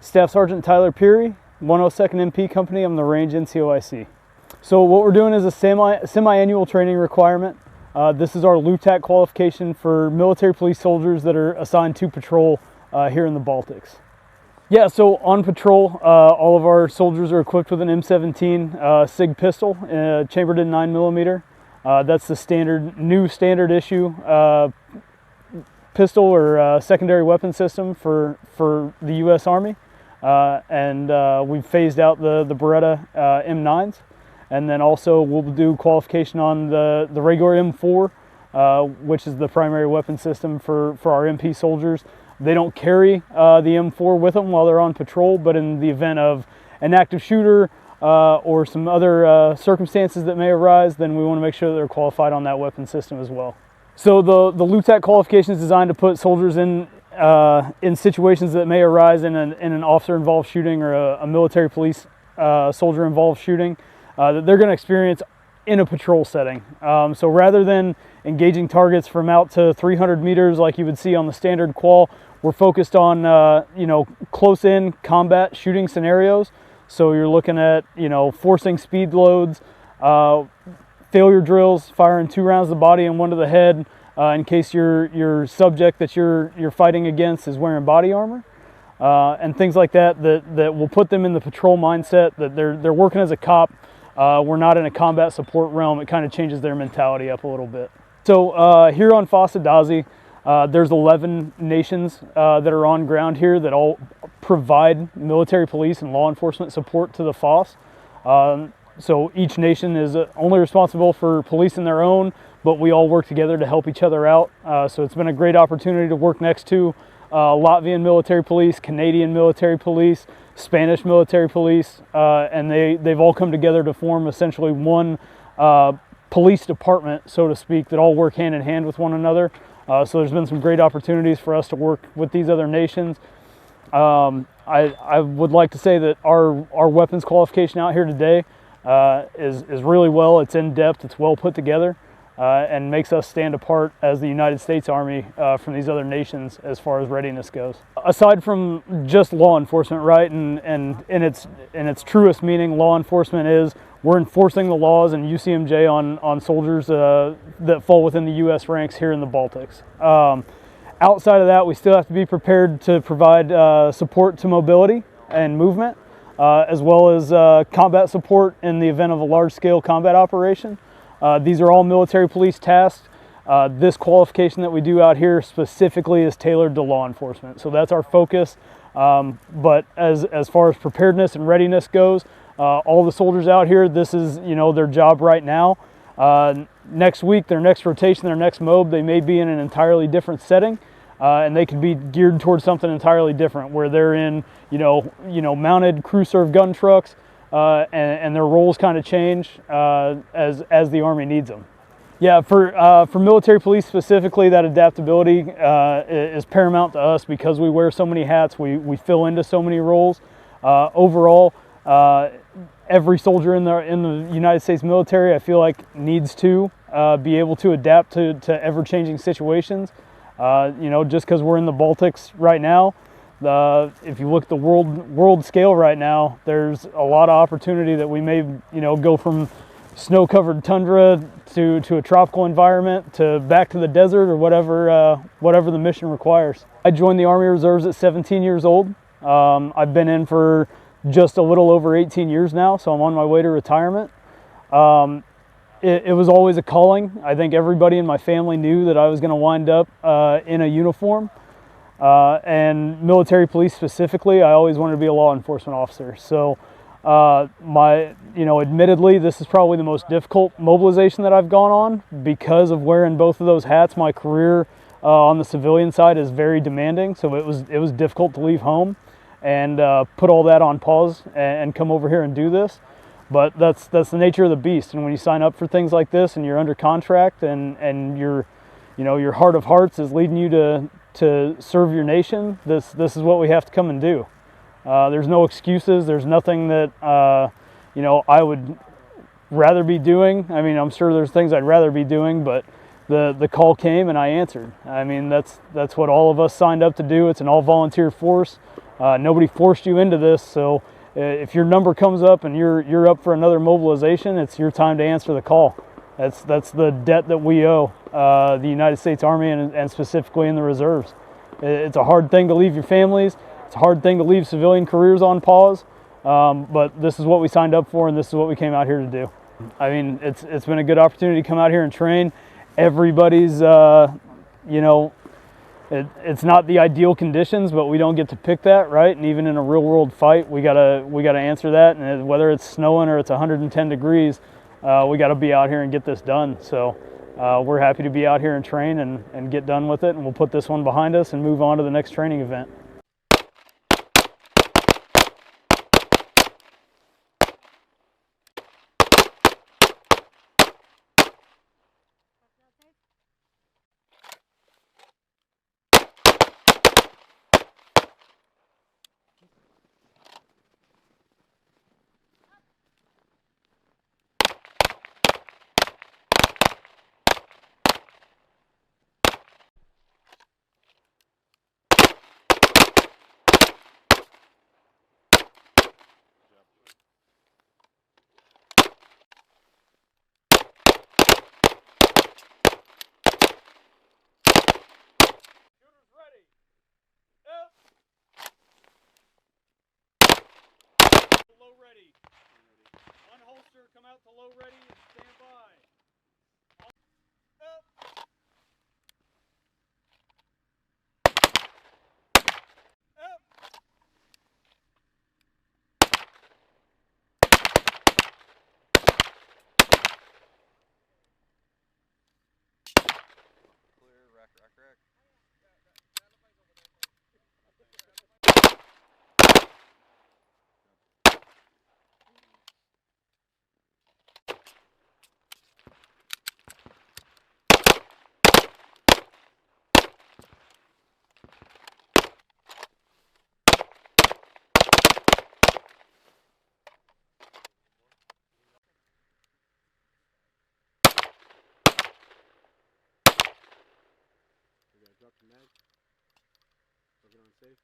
Staff Sgt. Tyler Pirie, 102nd MP Company. I'm the Range NCOIC. So what we're doing is a semi-annual training requirement. This is our LUTAC qualification for military police soldiers that are assigned to patrol here in the Baltics. Yeah, so on patrol, all of our soldiers are equipped with an M17 SIG pistol, chambered in 9mm. That's the new standard issue pistol or secondary weapon system for the U.S. Army. We've phased out the Beretta M9s. And then also we'll do qualification on the regular M4, which is the primary weapon system for our MP soldiers. They don't carry the M4 with them while they're on patrol, but in the event of an active shooter or some other circumstances that may arise, then we want to make sure that they're qualified on that weapon system as well. So the LUTAC qualification is designed to put soldiers in situations that may arise in an officer-involved shooting or a military police soldier-involved shooting that they're going to experience in a patrol setting. So rather than engaging targets from out to 300 meters like you would see on the standard qual, we're focused on close-in combat shooting scenarios. So you're looking at forcing speed loads, failure drills, firing 2 rounds to the body and 1 to the head in case your subject that you're fighting against is wearing body armor, and things like that will put them in the patrol mindset that they're working as a cop. We're not in a combat support realm. It kind of changes their mentality up a little bit. So here on Adazi, there's 11 nations that are on ground here that all provide military police and law enforcement support to the FOSS. So each nation is only responsible for policing their own, but we all work together to help each other out. So it's been a great opportunity to work next to Latvian military police, Canadian military police, Spanish military police, and they've all come together to form essentially one police department, so to speak, that all work hand in hand with one another. So there's been some great opportunities for us to work with these other nations. I would like to say that our weapons qualification out here today is really well. It's in depth. It's well put together, and makes us stand apart as the United States Army from these other nations as far as readiness goes. Aside from just law enforcement, right, and in its truest meaning, law enforcement is we're enforcing the laws and UCMJ on soldiers that fall within the U.S. ranks here in the Baltics. Outside of that, we still have to be prepared to provide support to mobility and movement, as well as combat support in the event of a large-scale combat operation. These are all military police tasks. This qualification that we do out here specifically is tailored to law enforcement. So that's our focus. But as far as preparedness and readiness goes, all the soldiers out here, this is their job right now. Next week, their next rotation, their next mob, they may be in an entirely different setting, and they could be geared towards something entirely different, where they're in mounted crew serve gun trucks, and their roles kind of change as the Army needs them. Yeah, for military police specifically, that adaptability is paramount to us because we wear so many hats. We fill into so many roles. Overall, every soldier in the United States military, I feel like, needs to be able to adapt to ever-changing situations. Just because we're in the Baltics right now, if you look at the world scale right now, there's a lot of opportunity that we may go from snow-covered tundra to a tropical environment to back to the desert or whatever the mission requires. I joined the Army Reserves at 17 years old. I've been in for just a little over 18 years now, so I'm on my way to retirement. It was always a calling. I think everybody in my family knew that I was going to wind up in a uniform. And military police specifically, I always wanted to be a law enforcement officer. So admittedly, this is probably the most difficult mobilization that I've gone on because of wearing both of those hats. My career on the civilian side is very demanding, so it was difficult to leave home and put all that on pause and come over here and do this. But that's the nature of the beast. And when you sign up for things like this and you're under contract and your heart of hearts is leading you to serve your nation, this is what we have to come and do. There's no excuses. There's nothing that I would rather be doing. I mean, I'm sure there's things I'd rather be doing, but the call came and I answered. I mean, that's what all of us signed up to do. It's an all volunteer force. Nobody forced you into this, so if your number comes up and you're up for another mobilization, it's your time to answer the call. That's the debt that we owe the United States Army and specifically in the reserves. It's a hard thing to leave your families. It's a hard thing to leave civilian careers on pause, but this is what we signed up for, and this is what we came out here to do. I mean, it's been a good opportunity to come out here and train. Everybody's, you know, it's not the ideal conditions, but we don't get to pick that, right? And even in a real world fight, we gotta answer that. And whether it's snowing or it's 110 degrees, we gotta be out here and get this done. So we're happy to be out here and train and get done with it. And we'll put this one behind us and move on to the next training event. Low ready. Unholster, come out to low ready and stand by. Up. Up. Clear, rack. Drop the mag. Plug it on safe.